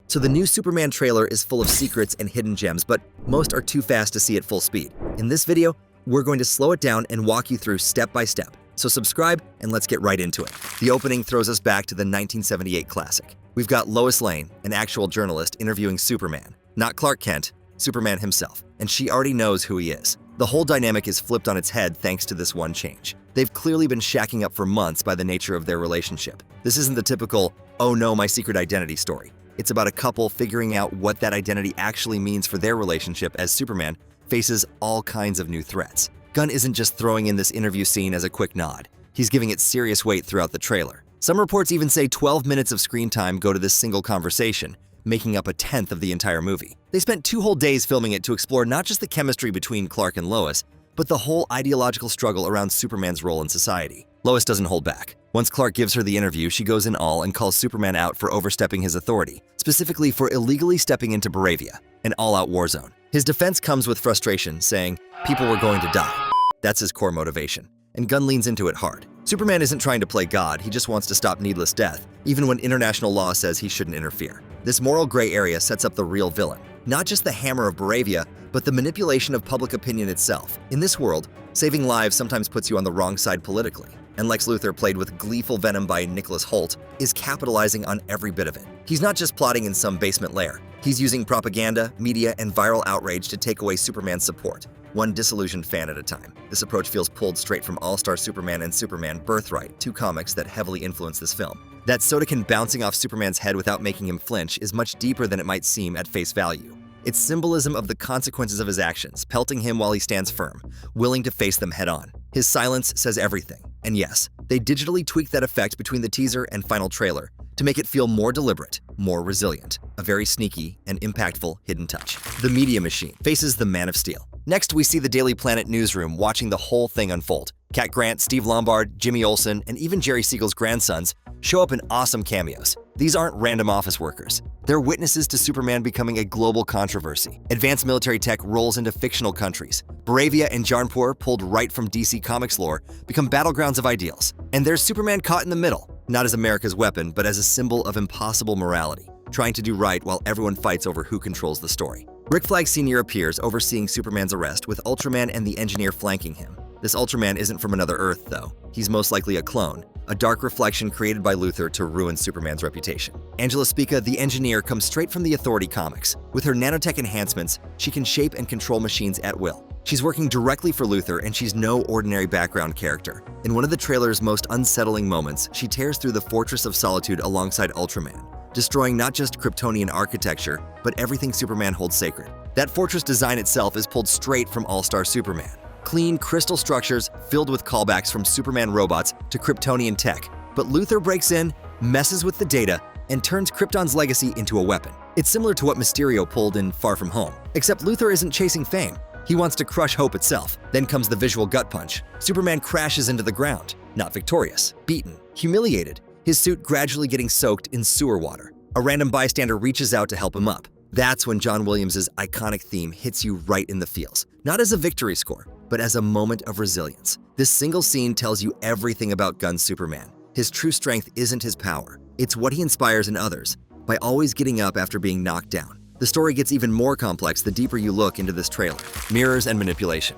So the new Superman trailer is full of secrets and hidden gems, but most are too fast to see at full speed. In this video, we're going to slow it down and walk you through step by step. So subscribe and let's get right into it. The opening throws us back to the 1978 classic. We've got Lois Lane, an actual journalist, interviewing Superman. Not Clark Kent, Superman himself, and she already knows who he is. The whole dynamic is flipped on its head thanks to this one change. They've clearly been shacking up for months by the nature of their relationship. This isn't the typical, oh no, my secret identity story. It's about a couple figuring out what that identity actually means for their relationship as Superman faces all kinds of new threats. Gunn isn't just throwing in this interview scene as a quick nod. He's giving it serious weight throughout the trailer. Some reports even say 12 minutes of screen time go to this single conversation, making up a tenth of the entire movie. They spent 2 whole days filming it to explore not just the chemistry between Clark and Lois, but the whole ideological struggle around Superman's role in society. Lois doesn't hold back. Once Clark gives her the interview, she goes in all and calls Superman out for overstepping his authority, specifically for illegally stepping into Baravia, an all-out war zone. His defense comes with frustration, saying, "People were going to die." That's his core motivation, and Gunn leans into it hard. Superman isn't trying to play God, he just wants to stop needless death, even when international law says he shouldn't interfere. This moral gray area sets up the real villain, not just the hammer of Baravia, but the manipulation of public opinion itself. In this world, saving lives sometimes puts you on the wrong side politically, and Lex Luthor, played with gleeful venom by Nicholas Hoult, is capitalizing on every bit of it. He's not just plotting in some basement lair. He's using propaganda, media, and viral outrage to take away Superman's support, one disillusioned fan at a time. This approach feels pulled straight from All-Star Superman and Superman Birthright, 2 comics that heavily influenced this film. That Sodakin bouncing off Superman's head without making him flinch is much deeper than it might seem at face value. It's symbolism of the consequences of his actions, pelting him while he stands firm, willing to face them head-on. His silence says everything. And yes, they digitally tweaked that effect between the teaser and final trailer to make it feel more deliberate, more resilient, a very sneaky and impactful hidden touch. The Media Machine faces the Man of Steel. Next, we see the Daily Planet newsroom watching the whole thing unfold. Cat Grant, Steve Lombard, Jimmy Olsen, and even Jerry Siegel's grandsons show up in awesome cameos. These aren't random office workers. They're witnesses to Superman becoming a global controversy. Advanced military tech rolls into fictional countries. Baravia and Jarnpur, pulled right from DC Comics lore, become battlegrounds of ideals. And there's Superman caught in the middle, not as America's weapon, but as a symbol of impossible morality, trying to do right while everyone fights over who controls the story. Rick Flag Sr. appears, overseeing Superman's arrest, with Ultraman and the Engineer flanking him. This Ultraman isn't from another Earth, though. He's most likely a clone, a dark reflection created by Luthor to ruin Superman's reputation. Angela Spica, the Engineer, comes straight from the Authority comics. With her nanotech enhancements, she can shape and control machines at will. She's working directly for Luthor, and she's no ordinary background character. In one of the trailer's most unsettling moments, she tears through the Fortress of Solitude alongside Ultraman, destroying not just Kryptonian architecture, but everything Superman holds sacred. That fortress design itself is pulled straight from All-Star Superman. Clean, crystal structures filled with callbacks from Superman robots to Kryptonian tech. But Luthor breaks in, messes with the data, and turns Krypton's legacy into a weapon. It's similar to what Mysterio pulled in Far From Home, except Luthor isn't chasing fame. He wants to crush hope itself. Then comes the visual gut punch. Superman crashes into the ground, not victorious, beaten, humiliated, his suit gradually getting soaked in sewer water. A random bystander reaches out to help him up. That's when John Williams' iconic theme hits you right in the feels, not as a victory score, but as a moment of resilience. This single scene tells you everything about Gunn's Superman. His true strength isn't his power, it's what he inspires in others, by always getting up after being knocked down. The story gets even more complex the deeper you look into this trailer. Mirrors and manipulation.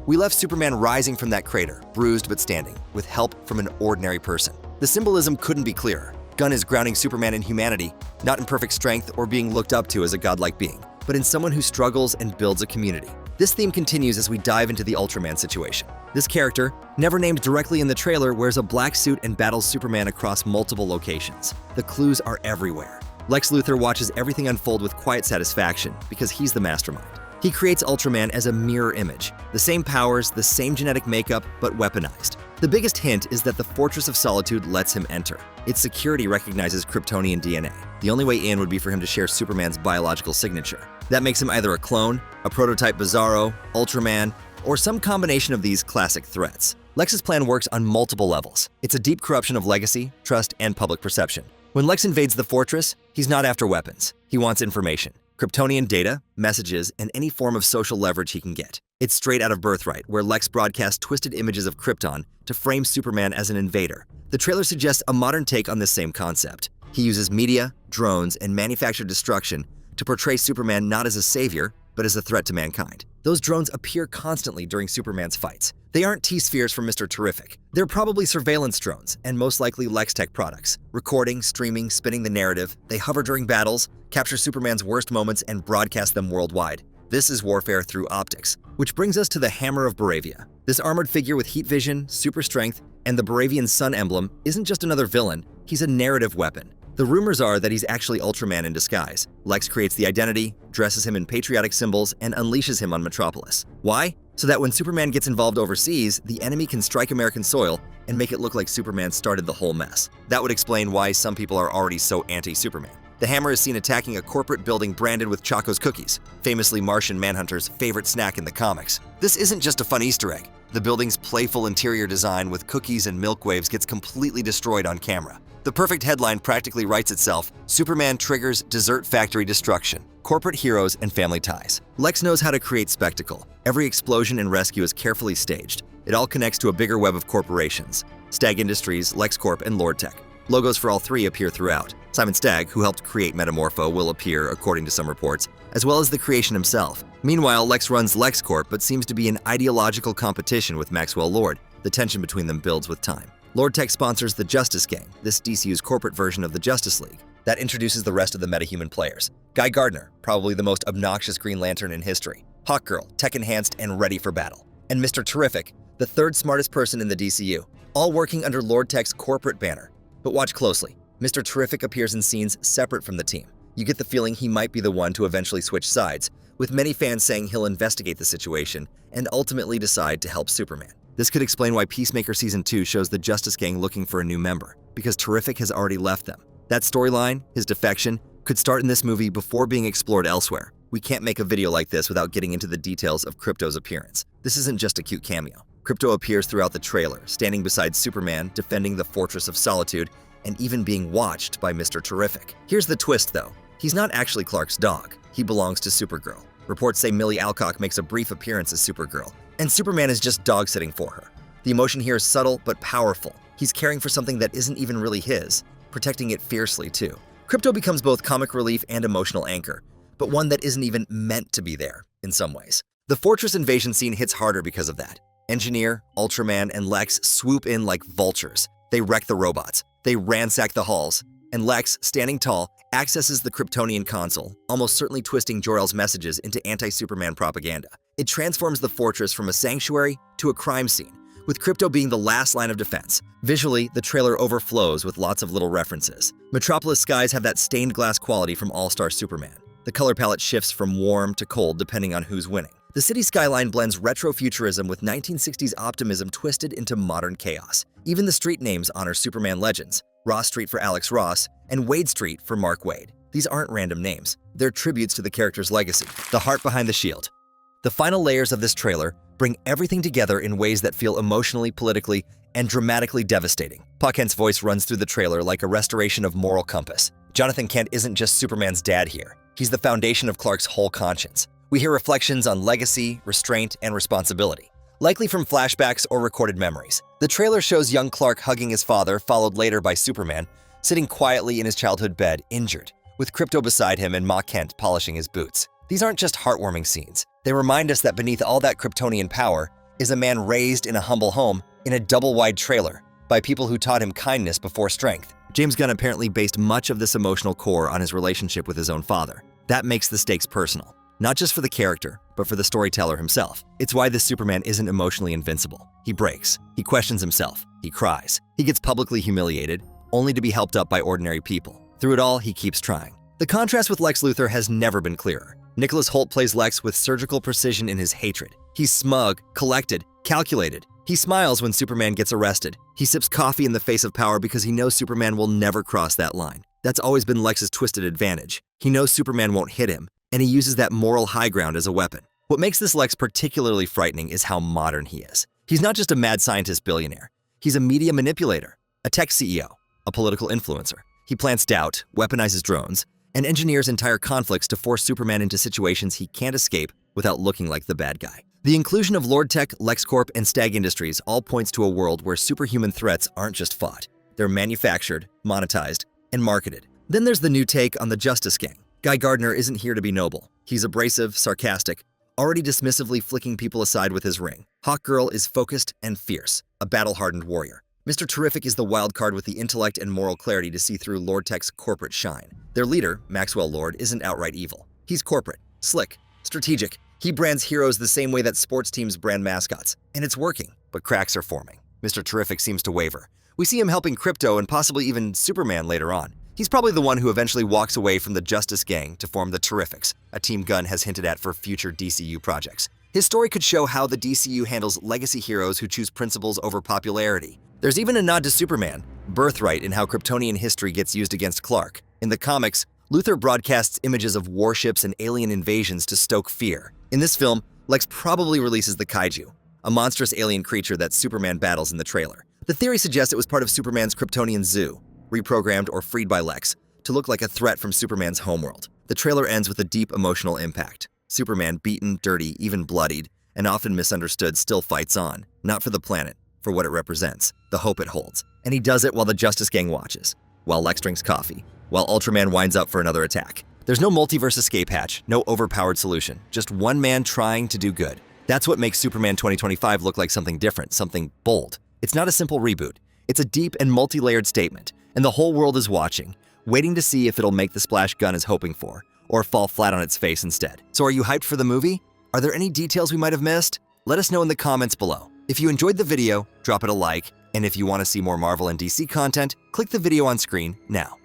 We left Superman rising from that crater, bruised but standing, with help from an ordinary person. The symbolism couldn't be clearer. Gunn is grounding Superman in humanity, not in perfect strength or being looked up to as a godlike being, but in someone who struggles and builds a community. This theme continues as we dive into the Ultraman situation. This character, never named directly in the trailer, wears a black suit and battles Superman across multiple locations. The clues are everywhere. Lex Luthor watches everything unfold with quiet satisfaction because he's the mastermind. He creates Ultraman as a mirror image, the same powers, the same genetic makeup, but weaponized. The biggest hint is that the Fortress of Solitude lets him enter. Its security recognizes Kryptonian DNA. The only way in would be for him to share Superman's biological signature. That makes him either a clone, a prototype Bizarro, Ultraman, or some combination of these classic threats. Lex's plan works on multiple levels. It's a deep corruption of legacy, trust, and public perception. When Lex invades the fortress, he's not after weapons. He wants information. Kryptonian data, messages, and any form of social leverage he can get. It's straight out of Birthright, where Lex broadcasts twisted images of Krypton to frame Superman as an invader. The trailer suggests a modern take on this same concept. He uses media, drones, and manufactured destruction to portray Superman not as a savior, but as a threat to mankind. Those drones appear constantly during Superman's fights. They aren't T-spheres from Mr. Terrific. They're probably surveillance drones, and most likely Lextech products. Recording, streaming, spinning the narrative, they hover during battles, capture Superman's worst moments, and broadcast them worldwide. This is warfare through optics, which brings us to the Hammer of Baravia. This armored figure with heat vision, super strength, and the Baravian sun emblem isn't just another villain, he's a narrative weapon. The rumors are that he's actually Ultraman in disguise. Lex creates the identity, dresses him in patriotic symbols, and unleashes him on Metropolis. Why? So that when Superman gets involved overseas, the enemy can strike American soil and make it look like Superman started the whole mess. That would explain why some people are already so anti-Superman. The Hammer is seen attacking a corporate building branded with Choco's cookies, famously Martian Manhunter's favorite snack in the comics. This isn't just a fun Easter egg. The building's playful interior design with cookies and milk waves gets completely destroyed on camera. The perfect headline practically writes itself: Superman triggers dessert factory destruction, corporate heroes and family ties. Lex knows how to create spectacle. Every explosion and rescue is carefully staged. It all connects to a bigger web of corporations: Stag Industries, LexCorp, and LordTech. Logos for all three appear throughout. Simon Stagg, who helped create Metamorpho, will appear, according to some reports, as well as the creation himself. Meanwhile, Lex runs LexCorp, but seems to be in ideological competition with Maxwell Lord. The tension between them builds with time. LordTech sponsors the Justice Gang, this DCU's corporate version of the Justice League. That introduces the rest of the metahuman players. Guy Gardner, probably the most obnoxious Green Lantern in history. Hawkgirl, tech-enhanced and ready for battle. And Mr. Terrific, the third smartest person in the DCU, all working under LordTech's corporate banner. But watch closely. Mr. Terrific appears in scenes separate from the team. You get the feeling he might be the one to eventually switch sides, with many fans saying he'll investigate the situation and ultimately decide to help Superman. This could explain why Peacemaker Season 2 shows the Justice Gang looking for a new member, because Terrific has already left them. That storyline, his defection, could start in this movie before being explored elsewhere. We can't make a video like this without getting into the details of Krypto's appearance. This isn't just a cute cameo. Krypto appears throughout the trailer, standing beside Superman, defending the Fortress of Solitude, and even being watched by Mr. Terrific. Here's the twist, though. He's not actually Clark's dog. He belongs to Supergirl. Reports say Millie Alcock makes a brief appearance as Supergirl, and Superman is just dog-sitting for her. The emotion here is subtle but powerful. He's caring for something that isn't even really his, protecting it fiercely too. Krypto becomes both comic relief and emotional anchor, but one that isn't even meant to be there, in some ways. The Fortress invasion scene hits harder because of that. Engineer, Ultraman, and Lex swoop in like vultures. They wreck the robots. They ransack the halls, and Lex, standing tall, accesses the Kryptonian console, almost certainly twisting Jor-El's messages into anti-Superman propaganda. It transforms the fortress from a sanctuary to a crime scene, with Krypto being the last line of defense. Visually, the trailer overflows with lots of little references. Metropolis skies have that stained glass quality from All-Star Superman. The color palette shifts from warm to cold depending on who's winning. The city skyline blends retro-futurism with 1960s optimism twisted into modern chaos. Even the street names honor Superman legends: Ross Street for Alex Ross, and Wade Street for Mark Wade. These aren't random names. They're tributes to the character's legacy, the heart behind the shield. The final layers of this trailer bring everything together in ways that feel emotionally, politically, and dramatically devastating. Pa Kent's voice runs through the trailer like a restoration of moral compass. Jonathan Kent isn't just Superman's dad here. He's the foundation of Clark's whole conscience. We hear reflections on legacy, restraint, and responsibility, likely from flashbacks or recorded memories. The trailer shows young Clark hugging his father, followed later by Superman, sitting quietly in his childhood bed, injured, with Krypto beside him and Ma Kent polishing his boots. These aren't just heartwarming scenes. They remind us that beneath all that Kryptonian power is a man raised in a humble home in a double-wide trailer by people who taught him kindness before strength. James Gunn apparently based much of this emotional core on his relationship with his own father. That makes the stakes personal. Not just for the character, but for the storyteller himself. It's why this Superman isn't emotionally invincible. He breaks, he questions himself, he cries, he gets publicly humiliated, only to be helped up by ordinary people. Through it all, he keeps trying. The contrast with Lex Luthor has never been clearer. Nicholas Hoult plays Lex with surgical precision in his hatred. He's smug, collected, calculated. He smiles when Superman gets arrested. He sips coffee in the face of power because he knows Superman will never cross that line. That's always been Lex's twisted advantage. He knows Superman won't hit him, and he uses that moral high ground as a weapon. What makes this Lex particularly frightening is how modern he is. He's not just a mad scientist billionaire. He's a media manipulator, a tech CEO, a political influencer. He plants doubt, weaponizes drones, and engineers entire conflicts to force Superman into situations he can't escape without looking like the bad guy. The inclusion of LordTech, LexCorp, and Stag Industries all points to a world where superhuman threats aren't just fought. They're manufactured, monetized, and marketed. Then there's the new take on the Justice Gang. Guy Gardner isn't here to be noble. He's abrasive, sarcastic, already dismissively flicking people aside with his ring. Hawkgirl is focused and fierce, a battle-hardened warrior. Mr. Terrific is the wild card with the intellect and moral clarity to see through Lord Tech's corporate shine. Their leader, Maxwell Lord, isn't outright evil. He's corporate, slick, strategic. He brands heroes the same way that sports teams brand mascots. And it's working, but cracks are forming. Mr. Terrific seems to waver. We see him helping Krypto and possibly even Superman later on. He's probably the one who eventually walks away from the Justice Gang to form the Terrifics, a team Gunn has hinted at for future DCU projects. His story could show how the DCU handles legacy heroes who choose principles over popularity. There's even a nod to Superman, Birthright, in how Kryptonian history gets used against Clark. In the comics, Luthor broadcasts images of warships and alien invasions to stoke fear. In this film, Lex probably releases the Kaiju, a monstrous alien creature that Superman battles in the trailer. The theory suggests it was part of Superman's Kryptonian zoo, reprogrammed or freed by Lex, to look like a threat from Superman's homeworld. The trailer ends with a deep emotional impact. Superman, beaten, dirty, even bloodied, and often misunderstood, still fights on, not for the planet, for what it represents, the hope it holds. And he does it while the Justice Gang watches, while Lex drinks coffee, while Ultraman winds up for another attack. There's no multiverse escape hatch, no overpowered solution, just one man trying to do good. That's what makes Superman 2025 look like something different, something bold. It's not a simple reboot. It's a deep and multi-layered statement, and the whole world is watching, waiting to see if it'll make the splash Gunn is hoping for, or fall flat on its face instead. So are you hyped for the movie? Are there any details we might have missed? Let us know in the comments below. If you enjoyed the video, drop it a like, and if you want to see more Marvel and DC content, click the video on screen now.